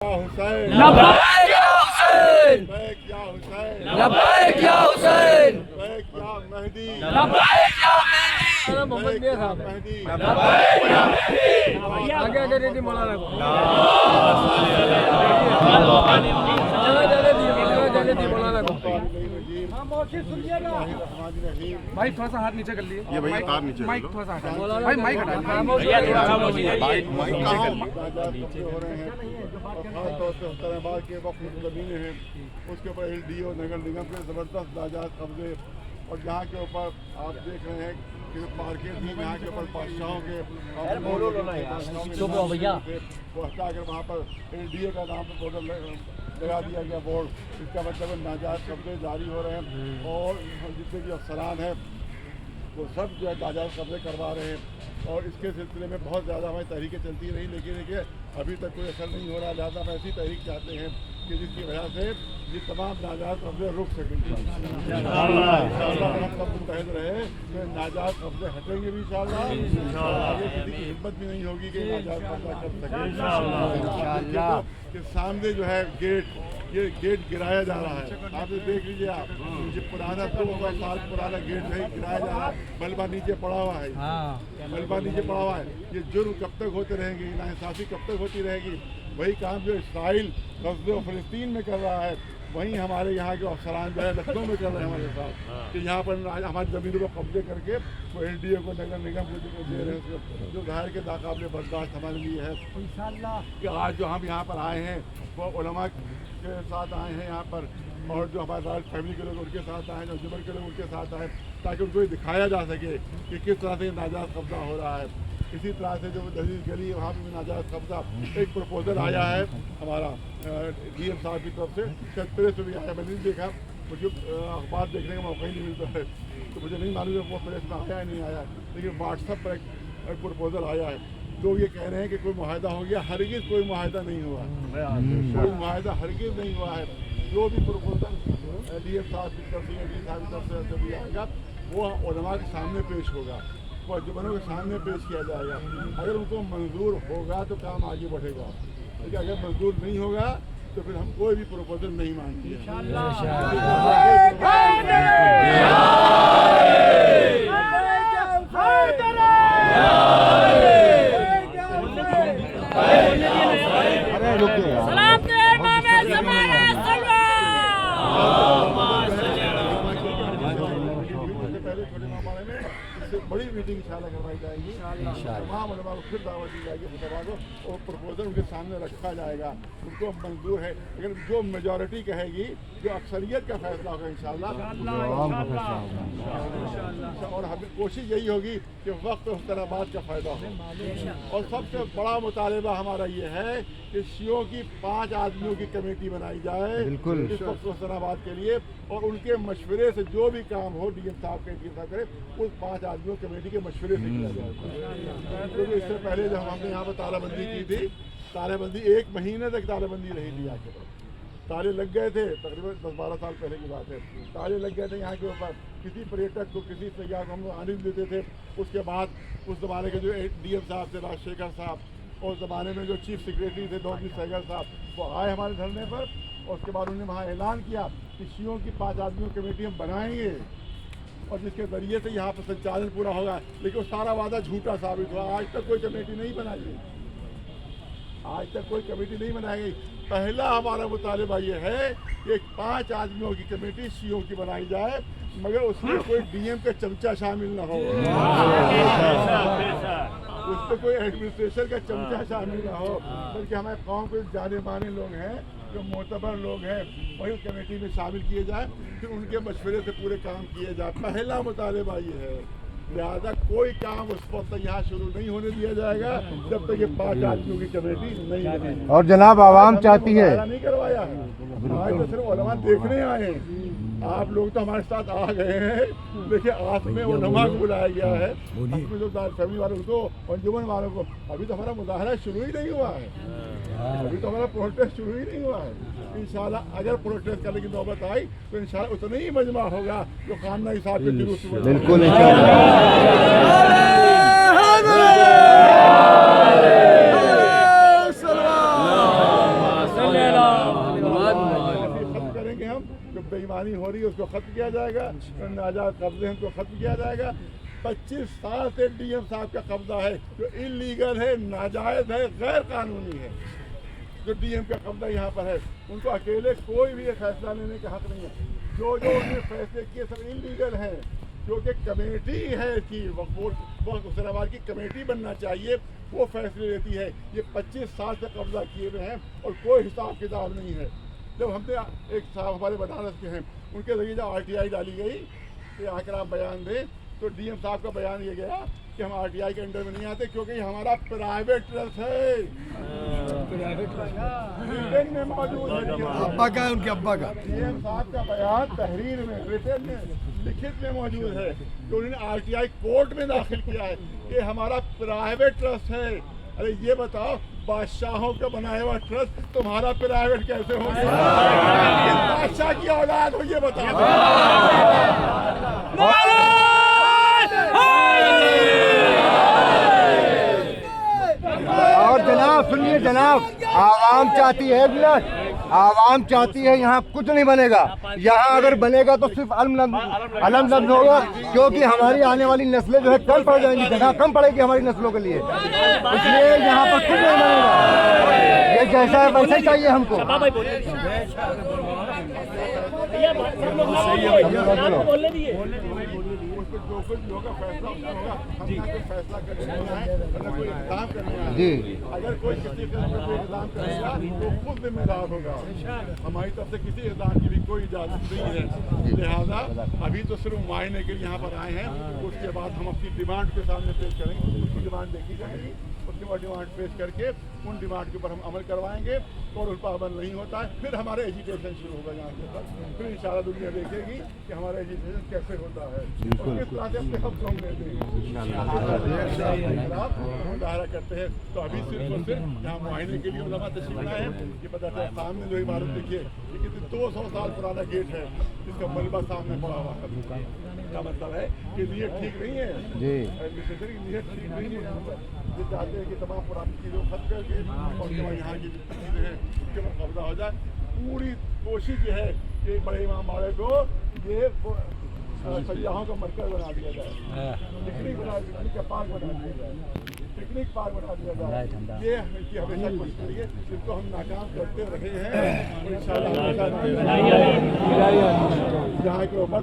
हुसैन लब्बैक या हुसैन, लब्बैक या हुसैन लब्बैक या हुसैन, लब्बैक या मेहदी लब्बैक या मेहदी, लब्बैक या मेहदी लब्बैक या मेहदी। आगे आगे रेडी मौलाना को जाने दी मौलाना को। भाई थोड़ा सा हाथ नीचे कर लिए। ये भैया हाथ नीचे माइक थोड़ा सा हटा, भाई माइक हटा हो रहे हैं और खासतौर से हुसैनाबाद के वक्त ज़मीनें हैं उसके ऊपर LDO नगर निगम के ज़बरदस्त नाजायज़ कब्जे और यहाँ के ऊपर आप देख रहे हैं कि मार्केट थी यहाँ के ऊपर बादशाहों के वो हटा कर वहाँ पर LDA का नाम पर बोर्ड लगा दिया गया बोर्ड। इसका मतलब नाजायज़ कब्जे जारी हो रहे हैं और जितने भी अफसरान हैं वो सब जो है नाजायज़ कब्जे करवा रहे हैं और इसके सिलसिले में बहुत ज़्यादा हमारी तहरीकें चलती रही लेकिन देखिए अभी तक कोई असर नहीं हो रहा। लिहाजा हम ऐसी तहरीक चाहते हैं कि जिसकी वजह से ये तमाम नाजायज़ कब्जे रुक सकें। हम सब मुतहद रहे तो नाजायज़ कब्जे हटेंगे भी इंशाअल्लाह। आगे किसी की हिम्मत भी नहीं होगी कि नाजायज़ कब्जा कर सके। कि सामने जो है ये गेट गिराया जा रहा है। आप ये देख लीजिए आप ये पुराना 200 साल पुराना गेट जो है गिराया जा रहा है। मलबा नीचे पड़ा हुआ है, मलबा नीचे पड़ा हुआ है। ये जुर्म कब तक होते रहेंगे, नाइंसाफ़ी कब तक होती रहेगी। वही काम जो इसराइल गज़ा फ़लस्तीन में कर रहा है वहीं हमारे यहाँ के अफसरान जो है लखनऊ में कर रहे हैं हमारे साथ कि यहाँ पर हमारी ज़मीनों को कब्जे करके वो LDO को नगर निगम को दे रहे हैं जो ज़ाहिर के नाकाबिले बर्दाश्त हमारे लिए है। इंशाअल्लाह कि आज जो हम यहाँ पर आए हैं वो उलमा के साथ आए हैं यहाँ पर और जो हमारे राज फैमिली के लोग उनके साथ आए जो जुबर के लोग उनके साथ आए ताकि उनको ये दिखाया जा सके कि किस तरह से नाजायज़ कब्जा हो रहा है। इसी तरह से जो दलील गली है वहाँ पर भी नाजायज़ कब्जा एक प्रपोजल आया है हमारा DM साहब की तरफ से शायद प्रेस में भी आया। मैंने नहीं देखा, मुझे अखबार देखने का मौका ही नहीं मिलता है तो मुझे नहीं मालूम है वो प्रेस में आया है नहीं आया, लेकिन व्हाट्सएप पर एक प्रपोजल आया है। लोग ये कह रहे हैं कि कोई मुआहदा हो गया, हरगिज़ कोई मुआहदा नहीं हुआ, कोई मुआहदा हरगिज़ नहीं हुआ है। जो भी प्रपोजल DM साहब की तरफ से डी साहब की तरफ से भी आएगा वो उलमा के सामने पेश होगा, वो जुबानों के सामने पेश किया जाएगा। अगर उनको मंजूर होगा तो काम आगे बढ़ेगा, लेकिन अगर मंजूर नहीं होगा तो फिर हम कोई भी प्रपोजल नहीं मानते बड़ी मीटिंग इंशाल्लाह करवाई जाएगी। तमाम उलमा को फिर दावत दी जाएगी फतवा को और प्रपोजल उनके सामने रखा जाएगा। उनको मंजूर है लेकिन जो मेजॉरिटी कहेगी जो अक्सरियत का फैसला होगा इंशाल्लाह। और हमें कोशिश यही होगी कि वक्त हुसैनाबाद का फ़ायदा हो और सबसे बड़ा मुतालबा हमारा ये है कि शियों की 5 आदमियों की कमेटी बनाई जाए इस वक्त हुसैनाबाद के लिए और उनके मशवरे से जो भी काम हो DM साहब के करे उस 5 आदमियों कमेटी के मशवरे से किया जाए। क्योंकि इससे पहले जब हमने यहाँ पर तालाबंदी की थी, तालाबंदी 1 महीने तक तालाबंदी रही थी। यहाँ के ऊपर ताले लग गए थे, तकरीबन 10-12 साल पहले की बात है। ताले लग गए थे यहाँ के ऊपर, किसी पर्यटक को किसी सयाह को हम आने नहीं देते थे। उसके बाद उस ज़माने के जो DM साहब थे राजशेखर साहब और ज़माने में जो चीफ सेक्रेटरी थे दौलत सहगल साहब वो आए हमारे धरने पर और उसके बाद उन्होंने वहाँ ऐलान किया कि शियों की 5 आदमियों की कमेटी हम बनाएंगे और जिसके ज़रिए से यहाँ पर संचालन पूरा होगा। लेकिन वो सारा वादा झूठा साबित हुआ। आज तक कोई कमेटी नहीं बनाई गई, आज तक कोई कमेटी नहीं बनाई गई। पहला हमारा मुतालिबा ये है कि 5 आदमियों की कमेटी शियों की बनाई जाए मगर उसमें कोई DM का चमचा शामिल न हो, उसमें कोई एडमिनिस्ट्रेशन का चमचा शामिल न हो, बल्कि हमारे कौम के जाने माने लोग हैं जो मोतबर लोग हैं वही कमेटी में शामिल किए जाए, फिर उनके मशवरे से पूरे काम किए जाए। पहला मुतालिबा ये है। लिहाजा कोई काम उस वक्त यहाँ शुरू नहीं होने दिया जाएगा जब तक ये 5 आदमियों की कमेटी नहीं बनेगी। और जनाब आवाम चाहती है नहीं करवाया है, आज तो सिर्फ उलमा देखने आए हैं। आप लोग तो हमारे साथ आ गए हैं। देखिए आज में उलमा को बुलाया गया है, अपने जो फैमिली वालों को अंजुमन वालों को। अभी तो हमारा मुजाहरा शुरू ही नहीं हुआ है, अभी तो हमारा प्रोटेस्ट शुरू ही नहीं हुआ है। इंशाल्लाह अगर प्रोटेस्ट करने की नौबत आई तो इंशाल्लाह उतना ही मजमा होगा जो खामना हिसाब के जुलूस में। बिल्कुल जो बेईमानी हो रही है उसको खत्म किया जाएगा, जो नाजायज कब्जे हैं उनको खत्म किया जाएगा। 25 साल से डीएम साहब का कब्जा है जो इलीगल है, नाजायज है, गैर कानूनी है। जो डीएम का कब्जा यहाँ पर है उनको अकेले कोई भी फैसला लेने का हक नहीं है। जो जो उन्होंने फैसले किए सब इलीगल हैं, जो कि कमेटी है कि हुसैनाबाद की कमेटी बनना चाहिए, वो फैसले लेती है। ये 25 साल से कब्जा किए हुए हैं और कोई हिसाब किताब नहीं है। जब हमने एक साहब हमारे बनारस के हैं उनके जरिए जब RTI डाली गई कि आकर आप बयान दें, तो डीएम साहब का बयान ये गया कि हम RTI के अंडर में नहीं आते क्योंकि हमारा प्राइवेट ट्रस्ट है। रिटर्न में मौजूद है, अब्बा का है उनके अब्बा का। डीएम साहब का बयान तहरीर में, रिटर्न में, लिखित में मौजूद है कि उन्होंने RTI कोर्ट में दाखिल किया है कि हमारा प्राइवेट ट्रस्ट है। अरे ये बताओ, बादशाहों का बनाया हुआ ट्रस्ट तुम्हारा प्राइवेट कैसे हो गया? बादशाह की औलाद हो, ये बताओ। और जनाब सुनिए जनाब, आवाम चाहती है मिलत, आवाम चाहती है यहाँ कुछ नहीं बनेगा। यहाँ अगर बनेगा तो सिर्फ अलम लफ्ज होगा, क्योंकि हमारी आने वाली नस्लें जो है कम पड़ जाएंगी, जगह कम पड़ेगी हमारी नस्लों के लिए, इसलिए यहाँ पर कुछ नहीं बनेगा। ये जैसा है वैसा ही चाहिए हमको। जो कुछ होगा फैसला होगा, हम ना कोई फैसला करने आए, ना कोई इल्जाम करने आए। जी, अगर कोई किसी का कोई इल्जाम करेगा तो खुद जिम्मेदार होगा। हमारी तरफ से किसी इल्जाम की भी कोई इजाजत नहीं है। लिहाजा अभी तो सिर्फ मुआयने के लिए यहाँ पर आए हैं, उसके बाद हम अपनी डिमांड के सामने पेश करेंगे, उसकी डिमांड देखी जाएगी, उसके बाद डिमांड पेश करके उन डिमांड के ऊपर हम अमल करवाएंगे और उन पर अमल नहीं होता है फिर हमारा एजुटेशन शुरू होगा यहाँ के साथ। फिर इंशाल्लाह दुनिया देखेगी कि हमारा एजुटेशन कैसे होता है और किस तरह से अपने हक को हम लेते हैं, मुजाहरा करते हैं। तो अभी सिर्फ और सिर्फ यहाँ मुआयने के लिए उलमा तशरीफ लाए हैं। ये पता चला सामने जो इमारत देखिए, ये 200 साल पुराना गेट है, इसका मलबा सामने पड़ा हुआ है। क्या मतलब है कि नीयत ठीक नहीं है जी, एडमिनिस्ट्रेशन की नीयत ठीक नहीं है। ये चाहते हैं कि तमाम पुरानी चीज़ों को खत्म करके और जो यहाँ की चीज़ें हैं उसके ऊपर कब्जा हो जाए। पूरी कोशिश ये है कि बड़े इमाम बाड़े को ये सयाहों का मरकज बना दिया जाए, पिकनिक का पार्क बना दिया जाए, पिकनिक पार्क बना दिया जाए। ये इनकी हमेशा कोशिश करिए, जिसको हम नाकाम करते रहे हैं। इंशाल्लाह यहाँ के ऊपर